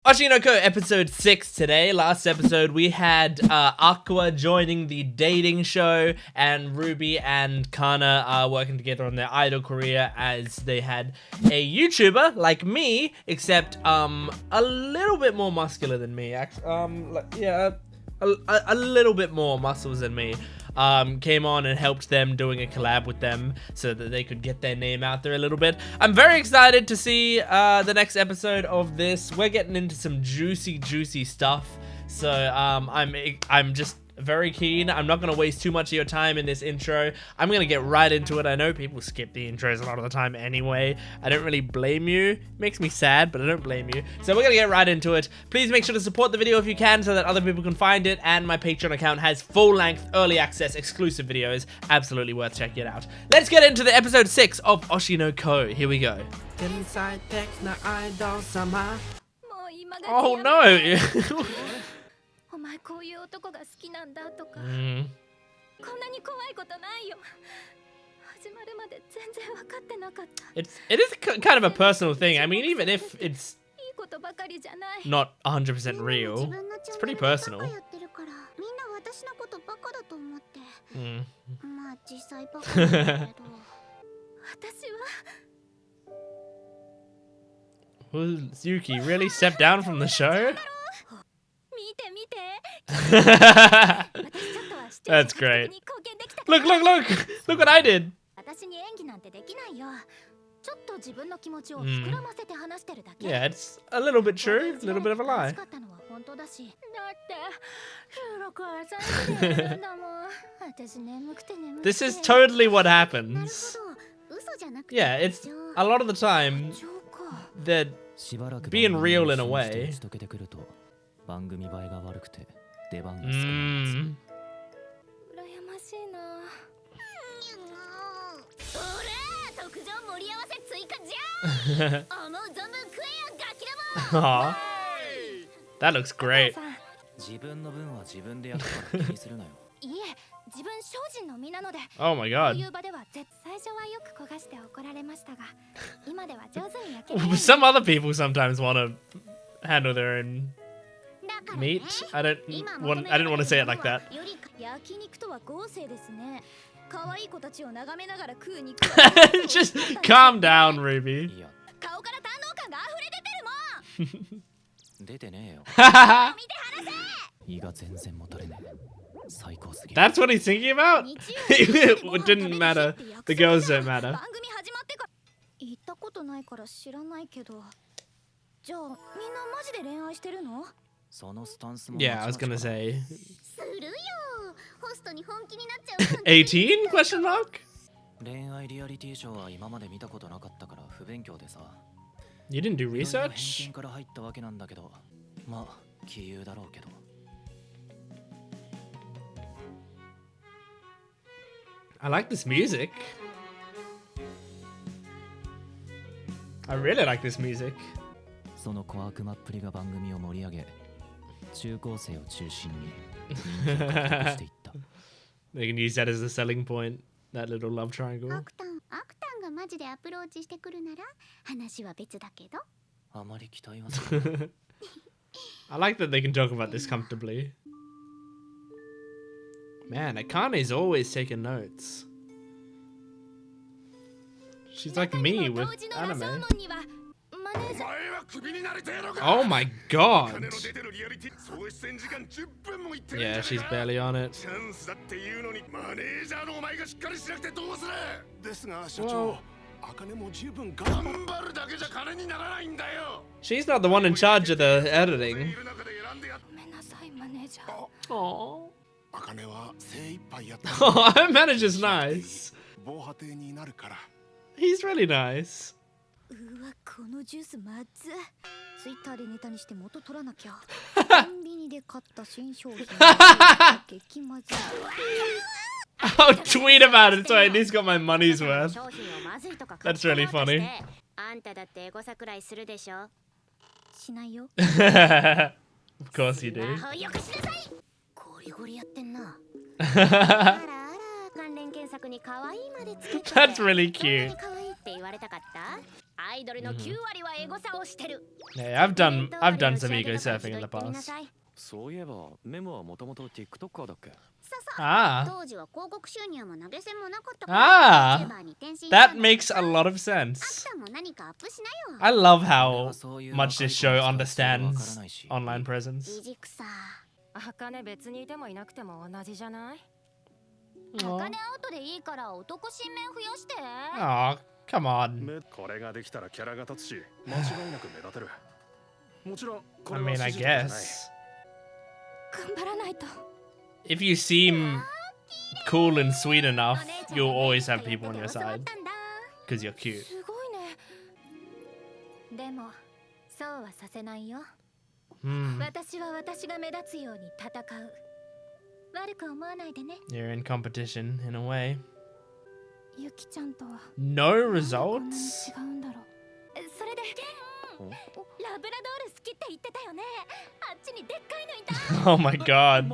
Oshinoko episode 6 today. Last episode we had Aqua joining the dating show and Ruby and Kana working together on their idol career as they had a YouTuber like me, except a little bit more muscular than me. Yeah, a little bit more muscles than me. Came on and helped them doing a collab with them so that they could get their name out there a little bit. I'm very excited to see the next episode of this. We're getting into some juicy stuff. So I'm just very keen. I'm not going to waste too much of your time in this intro. I'm going to get right into it. I know people skip the intros a lot of the time anyway. I don't really blame you. It makes me sad, but I don't blame you. So we're going to get right into it. Please make sure to support the video if you can so that other people can find it. And my Patreon account has full-length, early access, exclusive videos. Absolutely worth checking it out. Let's get into the episode 6 of Oshinoko. Here we go. Oh no! お前こういう男が好きなんだとか、こんなに怖いことないよ。始まるまで全然分かってなかった。It is kind of a personal thing. I mean, even if it's not 100% real, it's pretty personal. 私のことバカだと思って。まあ実際バカだけど。私は。Will Yuki really step down from the show? That's great. Look what I did. Yeah, it's a little bit true, a little bit of a lie. This is totally what happens. Yeah, it's a lot of the time they're being real in a way. Aww. That looks great. Oh my god. Some other people sometimes want to handle their own meat. I didn't want to say it like that. Just calm down, Ruby. That's what he's thinking about? It didn't matter. The girls don't matter. Yeah, I was gonna say 18 question mark? You didn't do research? I like this music. I really like this music. They can use that as a selling point, that little love triangle. I like that they can talk about this comfortably. Man, Akane's always taking notes. She's like me with anime. Oh my god! Yeah, she's barely on it. Well, she's not the one in charge of the editing. Aww. Oh, her manager's nice. He's really nice. I'll tweet about it so I at least got my money's worth. That's really funny. Of course you do. That's really cute. Yeah, I've done some ego surfing in the past. そういえばメモはもともと TikToker だっけ Ah. 当時は広告収入も投げ銭もなかったから Ah. YouTuber に転身した That んだけど makes a lot of sense. あんたも何かアップしなよ I love how much this show understands online presence. いじくさ茜別にいてもいなくても同じじゃない Aw. 茜アウトでいいから男新面増やして Aw, come on. これができたらキャラが立つし間違いなく目立てるもちろんこ I れは mean, I 指示とかじゃない guess. 頑張らないと If you seem cool and sweet enough, you'll always have people on your side. Because you're cute. すごいねでもそうはさせないよ Hmm. 私は私が目立つように戦う悪く思わないでね You're in competition in a way. ゆきちゃんとは No こんなに results? 違うんだろうそれでラブラドール好きって言ってたよねあっちにでっかいのいた Oh my god.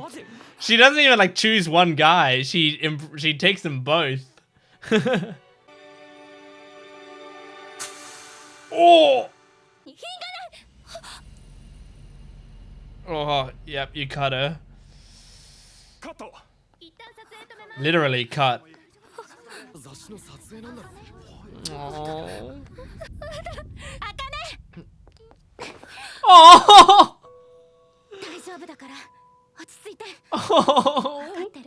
She doesn't even like choose one guy. She takes them both. Oh! Oh, yep, you cut her. カット 一旦撮影止めます Literally cut. 雑誌の撮影なんだ Oh. あかね Oh! 大丈夫だから落ち着いて Oh. 分かってる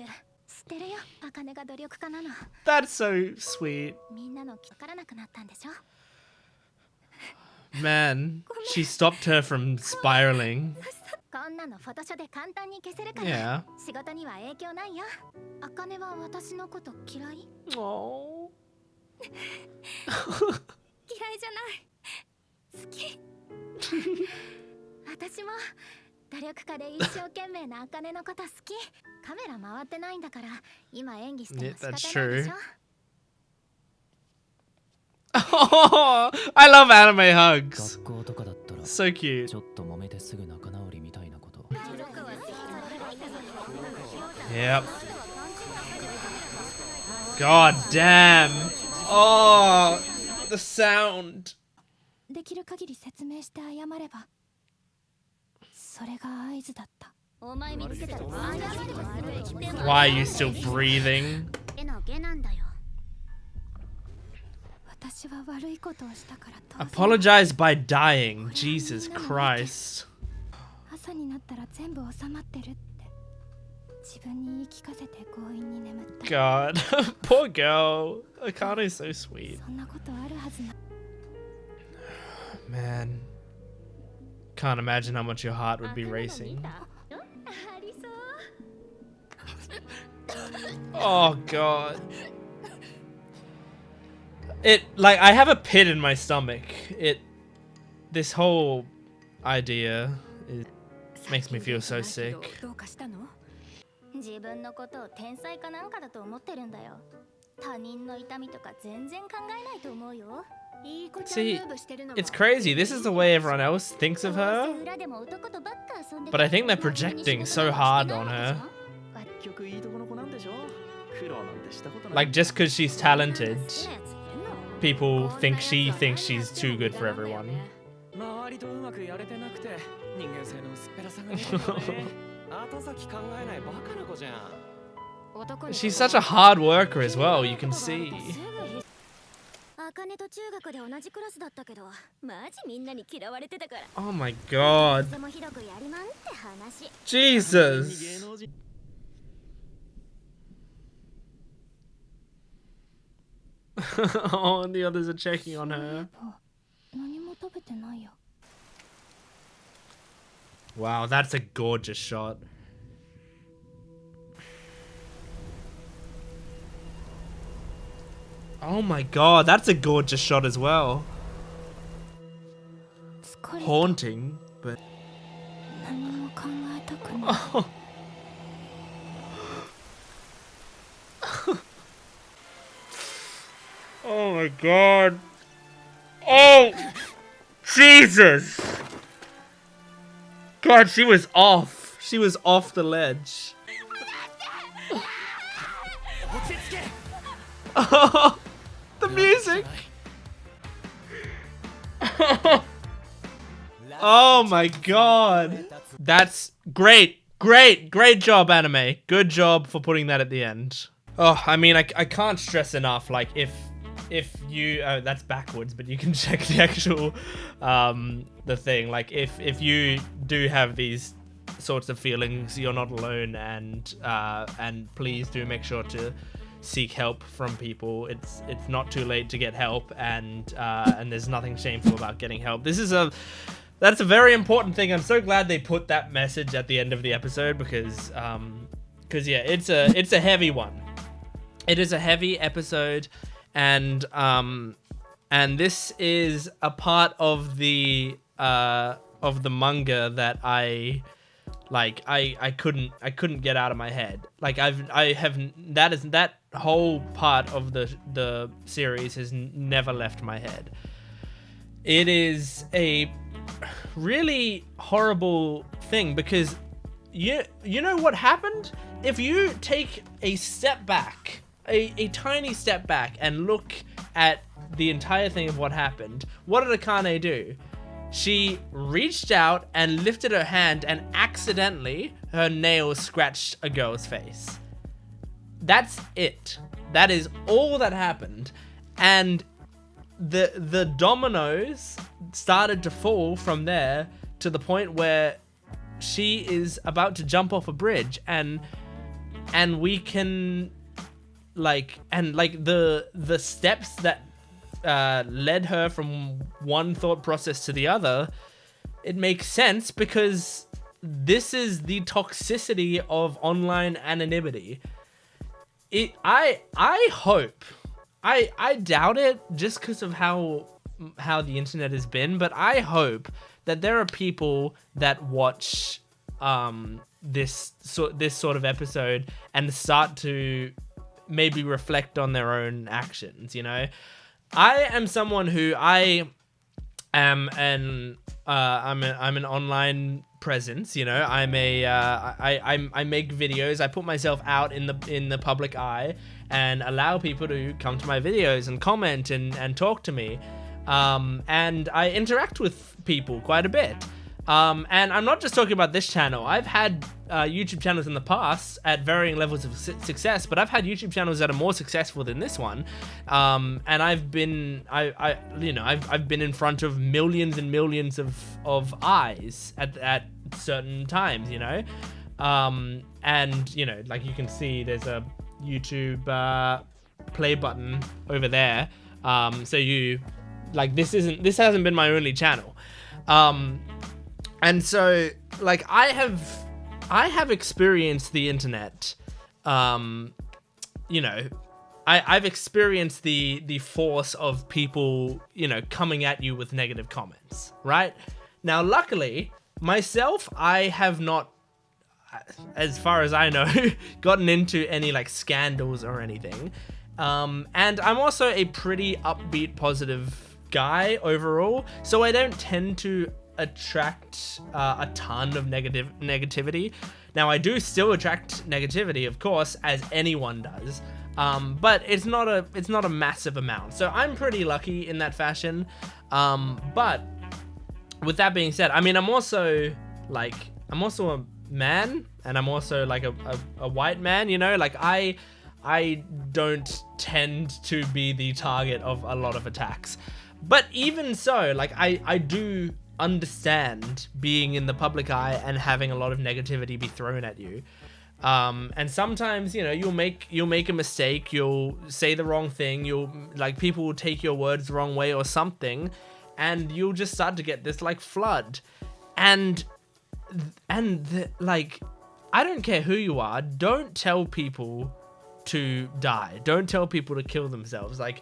知ってるよあかねが努力家なの That's so sweet. みんなの気からなくなったんでしょ Man, she stopped her from spiraling. こんなのフォトショで簡単に消せるから Yeah. 仕事には影響ないよあかねは私のこと嫌い Oh. 嫌いじゃない好き私も努力家で一生懸命なあかねのこと好きカメラ回ってないんだから今演技しても仕方ないでし That's ょ Oh, I love anime hugs. 学校とかだったら So cute. ちょっと揉めてすぐ仲直りみたいなこと Yep. God damn. Oh, the sound. できる限り説明して謝ればそれが合図だったお前見つけたら謝ればする Why are you still breathing? 絵の下なんだよ私は悪いことをしたから当然 Apologize by dying. Jesus Christ. 朝になったら全部収まってるって自分に言い聞かせて強引に眠った God. Poor girl. Akane is so sweet. そんなことあるはずな Man. Can't imagine how much your heart would be racing. ありそう Oh God. It like I have a pit in my stomach. This whole idea makes me feel so sick. どうかしたの 自分のことを天才かなんかだと思ってるんだよ他人の痛みとか全然考えないと思うよ See, it's crazy. This is the way everyone else thinks of her. 裏でも男とばっか遊んで But I think they're projecting so hard on her. 結局いいとこの子なんでしょ苦労なんてしたことない Like just because she's talented, people think she thinks she's too good for everyone. 周りとうまくやれてなくて人間性の薄っぺらさが出てるね後先考えないバカな子じゃん She's such a hard worker as well. You can see. あかねと中学で同じクラスだったけどマジみんなに嫌われてたから Oh my God. でもひどくやりまんって話 Jesus. 芸能人 Oh, and the others are checking on her. 何も食べてないよ Wow, that's a gorgeous shot. Oh my God, that's a gorgeous shot as well. 疲れた Haunting, but 何も考えたくない oh my God. Oh, Jesus. God, she was off. She was off the ledge. Oh, the music. Oh my god. That's great. Great job, anime. Good job for putting that at the end. Oh, I mean, I can't stress enough, like, if you, that's backwards, but you can check the actual, the thing, like, if you do have these sorts of feelings, you're not alone, and please do make sure to seek help from people. It's not too late to get help, and there's nothing shameful about getting help. That's a very important thing. I'm so glad they put that message at the end of the episode, because yeah, it's a heavy one. It is a heavy episode, and this is a part of the manga that I couldn't get out of my head. Like that whole part of the series has never left my head. It is a really horrible thing, because you know what happened? If you take a step back, a tiny step back, and look at the entire thing of what happened, what did Akane do? She reached out and lifted her hand, and accidentally her nail scratched a girl's face. That's it. That is all that happened. And the dominoes started to fall from there, to the point where she is about to jump off a bridge, and we can the steps that led her from one thought process to the other, it makes sense, because this is the toxicity of online anonymity. I hope, I doubt it, just because of how the internet has been, but I hope that there are people that watch this sort of episode and start to maybe reflect on their own actions, you know? I am someone who I'm an online presence, you know. I make videos. I put myself out in the public eye and allow people to come to my videos and comment and talk to me. And I interact with people quite a bit. And I'm not just talking about this channel. I've had YouTube channels in the past at varying levels of success, but I've had YouTube channels that are more successful than this one. And I've been, I've been in front of millions and millions of eyes at certain times, you know. And you know, like you can see, there's a YouTube play button over there. So you, like, this hasn't been my only channel. And so, like, I have experienced the internet, you know, I've experienced the force of people, you know, coming at you with negative comments, right? Now, luckily, myself, I have not, as far as I know, gotten into any, like, scandals or anything. And I'm also a pretty upbeat, positive guy overall, so I don't tend to attract a ton of negativity. Now, I do still attract negativity, of course, as anyone does, but it's not a massive amount. So I'm pretty lucky in that fashion. But with that being said, I mean, I'm also a man, and I'm also like a white man, you know, like I don't tend to be the target of a lot of attacks. But even so, like, I do understand being in the public eye and having a lot of negativity be thrown at you. And sometimes, you know, you'll make a mistake, you'll say the wrong thing, people will take your words the wrong way or something, and you'll just start to get this, like, flood. And like, I don't care who you are, don't tell people to die. Don't tell people to kill themselves. Like,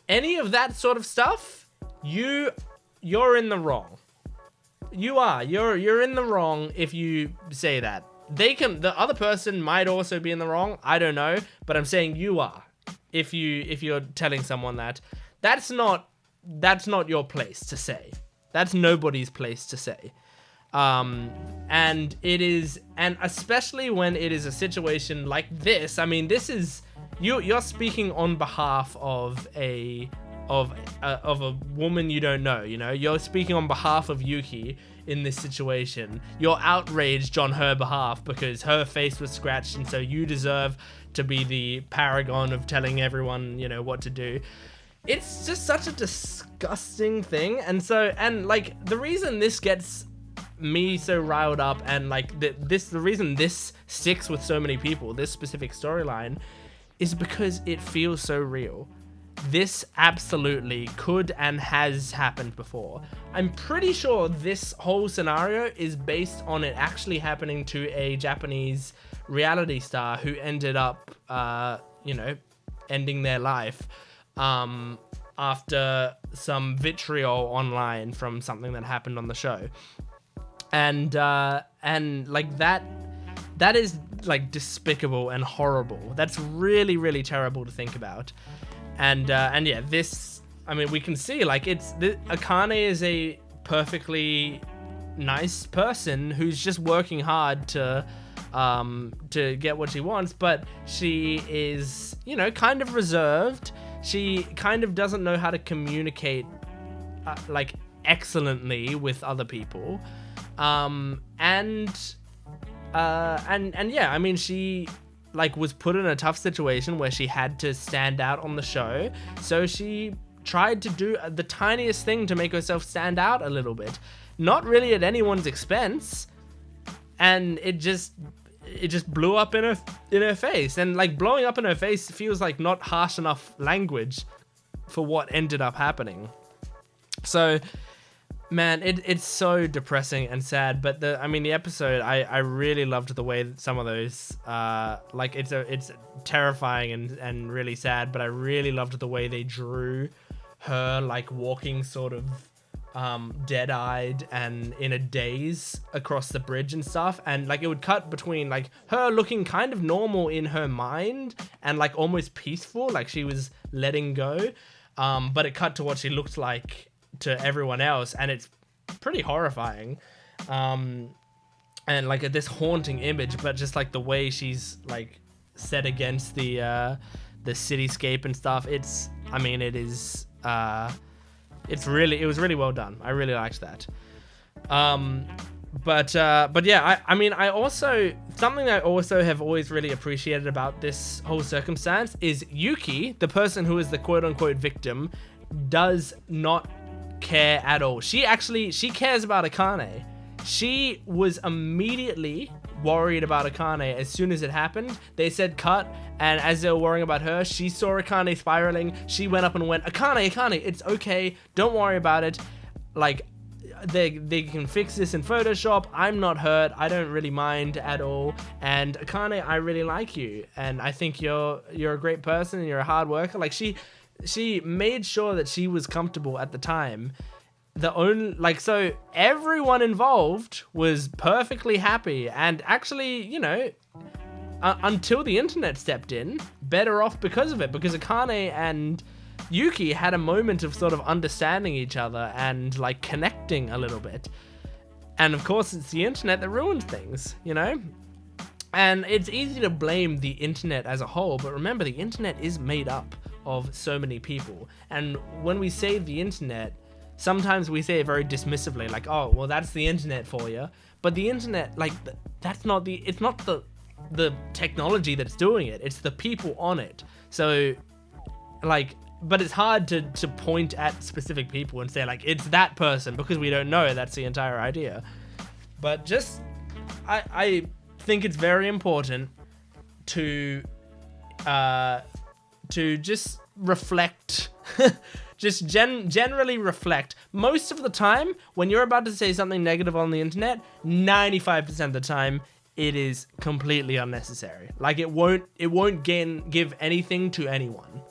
any of that sort of stuff, you're in the wrong. You're in the wrong if you say that. The other person might also be in the wrong, I don't know, but I'm saying you are. If you're telling someone that, that's not your place to say. That's nobody's place to say. And especially when it is a situation like this. I mean, this is you're speaking on behalf of a of a woman you don't know. You know, you're speaking on behalf of Yuki in this situation. You're outraged on her behalf because her face was scratched, and so you deserve to be the paragon of telling everyone, you know, what to do. It's just such a disgusting thing. And like the reason this gets me so riled up, and like the reason this sticks with so many people, this specific storyline, is because it feels so real. This absolutely could and has happened before. I'm pretty sure this whole scenario is based on it actually happening to a Japanese reality star who ended up, you know, ending their life after some vitriol online from something that happened on the show. And like that is like despicable and horrible. That's really, really terrible to think about. And yeah, this, I mean, we can see like Akane is a perfectly nice person who's just working hard to get what she wants, but she is, you know, kind of reserved. She kind of doesn't know how to communicate like excellently with other people. And yeah, I mean, she like was put in a tough situation where she had to stand out on the show, so she tried to do the tiniest thing to make herself stand out a little bit, not really at anyone's expense, and it just blew up in her face. And like blowing up in her face feels like not harsh enough language for what ended up happening. So man, it's so depressing and sad. But the episode, I really loved the way that some of those, like it's terrifying and really sad, but I really loved the way they drew her like walking sort of dead-eyed and in a daze across the bridge and stuff, and like it would cut between like her looking kind of normal in her mind and like almost peaceful, like she was letting go, but it cut to what she looked like to everyone else, and it's pretty horrifying, and like this haunting image, but just like the way she's like set against the cityscape and stuff, it was really well done. I really liked that. But yeah, I also, something I also have always really appreciated about this whole circumstance is Yuki, the person who is the quote unquote victim, does not care at all. She cares about Akane. She was immediately worried about Akane as soon as it happened. They said cut, and as they were worrying about her, she saw Akane spiraling. She went up and went, Akane, it's okay, don't worry about it. Like, they can fix this in Photoshop. I'm not hurt. I don't really mind at all. And Akane, I really like you, and I think you're a great person and you're a hard worker. Like she made sure that she was comfortable at the time. So everyone involved was perfectly happy, and actually, you know, until the internet stepped in, better off because of it, because Akane and Yuki had a moment of sort of understanding each other and like connecting a little bit. And of course, it's the internet that ruins things, you know? And it's easy to blame the internet as a whole, but remember, the internet is made up of so many people. And when we say the internet, sometimes we say it very dismissively, like, oh, well, that's the internet for you. But the internet, like, it's not the technology that's doing it. It's the people on it. So, like, but it's hard to point at specific people and say, like, it's that person, because we don't know. That's the entire idea. But just, I think it's very important to just reflect, just generally reflect. Most of the time, when you're about to say something negative on the internet, 95% of the time, it is completely unnecessary. Like, it won't give anything to anyone.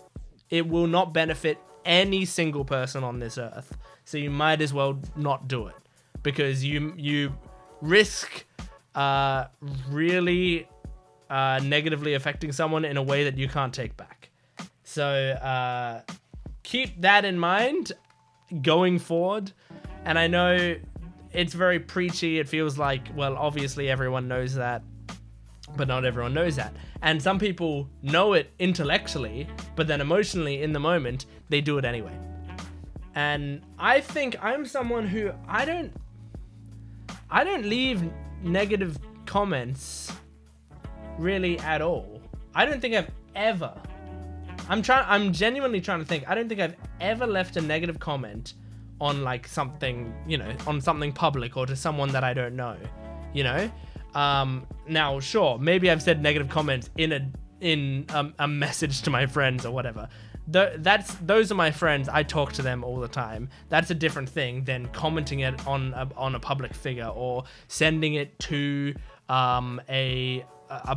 It will not benefit any single person on this earth. So you might as well not do it, because you risk really negatively affecting someone in a way that you can't take back. So keep that in mind going forward. And I know it's very preachy. It feels like, well, obviously everyone knows that, but not everyone knows that. And some people know it intellectually, but then emotionally in the moment, they do it anyway. And I think I'm someone who I don't leave negative comments really at all. I don't think I've ever. I'm genuinely trying to think. I don't think I've ever left a negative comment on like something, on something public or to someone that I don't know, Now, sure, maybe I've said negative comments in a message to my friends or whatever. Those are my friends. I talk to them all the time. That's a different thing than commenting it on a public figure or sending it to a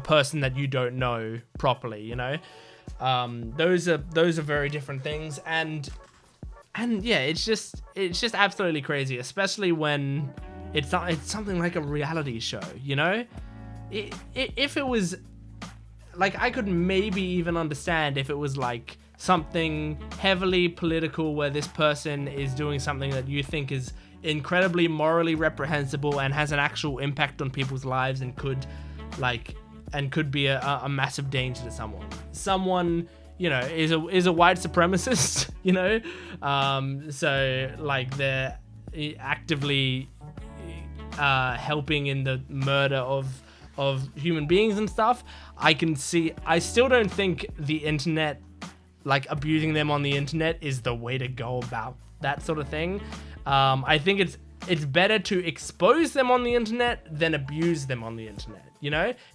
person that you don't know properly. Those are very different things, and yeah, it's just absolutely crazy, especially when it's something like a reality show. If it was like, I could maybe even understand if it was like something heavily political where this person is doing something that you think is incredibly morally reprehensible and has an actual impact on people's lives and could be a massive danger to someone is a white supremacist, so like they're actively helping in the murder of human beings and stuff. I still don't think the internet, like abusing them on the internet, is the way to go about that sort of thing. I think it's better to expose them on the internet than abuse them on the internet.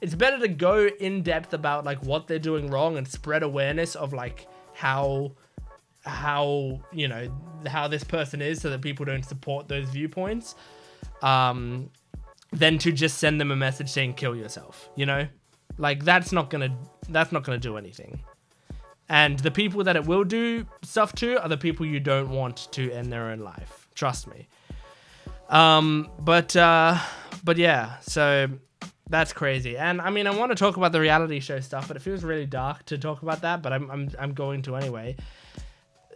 It's better to go in depth about like what they're doing wrong and spread awareness of like how this person is, so that people don't support those viewpoints, than to just send them a message saying kill yourself. Like that's not gonna do anything. And the people that it will do stuff to are the people you don't want to end their own life. Trust me. But yeah, so that's crazy. And I mean, I want to talk about the reality show stuff, but it feels really dark to talk about that, but I'm going to anyway.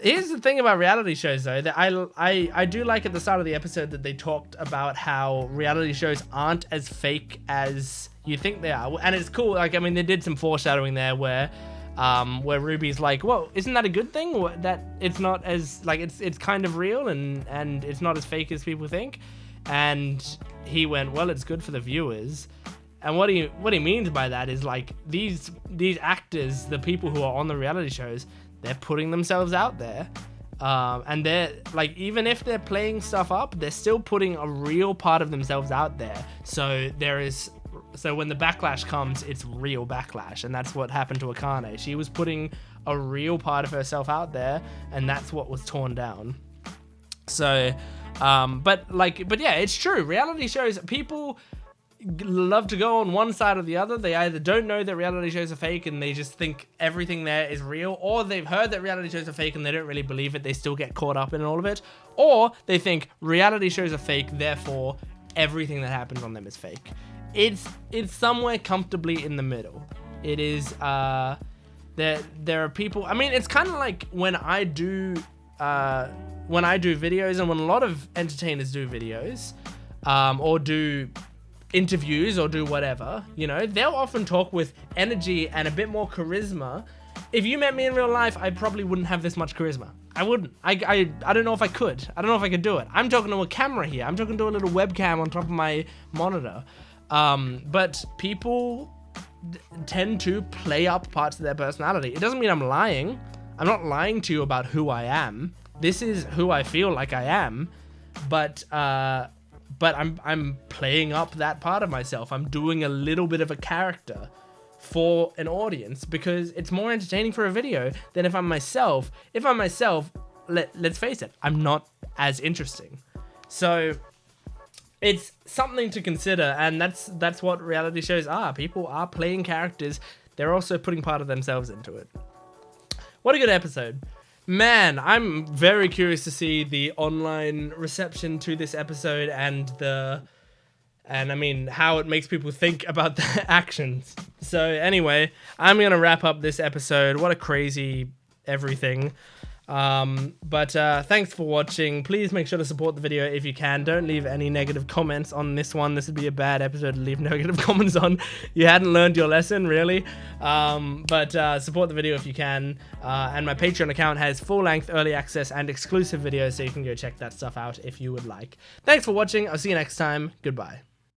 Here's the thing about reality shows, though, that I do like at the start of the episode that they talked about how reality shows aren't as fake as you think they are. And it's cool. Like, I mean, they did some foreshadowing there where Ruby's like, whoa, isn't that a good thing? That it's not as, like, it's kind of real and it's not as fake as people think. And he went, well, it's good for the viewers. And what he means by that is, like, these actors, the people who are on the reality shows, they're putting themselves out there. And they're, like, even if they're playing stuff up, they're still putting a real part of themselves out there. So when the backlash comes, it's real backlash. And that's what happened to Akane. She was putting a real part of herself out there, and that's what was torn down. So, but yeah, it's true. Reality shows, people love to go on one side or the other. They either don't know that reality shows are fake and they just think everything there is real, or they've heard that reality shows are fake and they don't really believe it. They still get caught up in all of it. Or they think reality shows are fake, therefore everything that happens on them is fake. It's somewhere comfortably in the middle. It is, there are people, I mean, it's kind of like when I do videos, and when a lot of entertainers do videos, or do interviews or do whatever, they'll often talk with energy and a bit more charisma. If you met me in real life, I probably wouldn't have this much charisma. I wouldn't. I don't know if I could. I don't know if I could do it. I'm talking to a camera here. I'm talking to a little webcam on top of my monitor. But people tend to play up parts of their personality. It doesn't mean I'm lying. I'm not lying to you about who I am. This is who I feel like I am. But I'm playing up that part of myself. I'm doing a little bit of a character for an audience because it's more entertaining for a video than if I'm myself. If I'm myself, let's face it, I'm not as interesting. So it's something to consider, and that's what reality shows are. People are playing characters. They're also putting part of themselves into it. What a good episode. Man, I'm very curious to see the online reception to this episode and I mean, how it makes people think about their actions. So anyway, I'm going to wrap up this episode. What a crazy everything. But thanks for watching. Please make sure to support the video if you can. Don't leave any negative comments on this one. This would be a bad episode to leave negative comments on. You hadn't learned your lesson, really. But support the video if you can. And my Patreon account has full-length early access and exclusive videos, so you can go check that stuff out if you would like. Thanks for watching. I'll see you next time. Goodbye.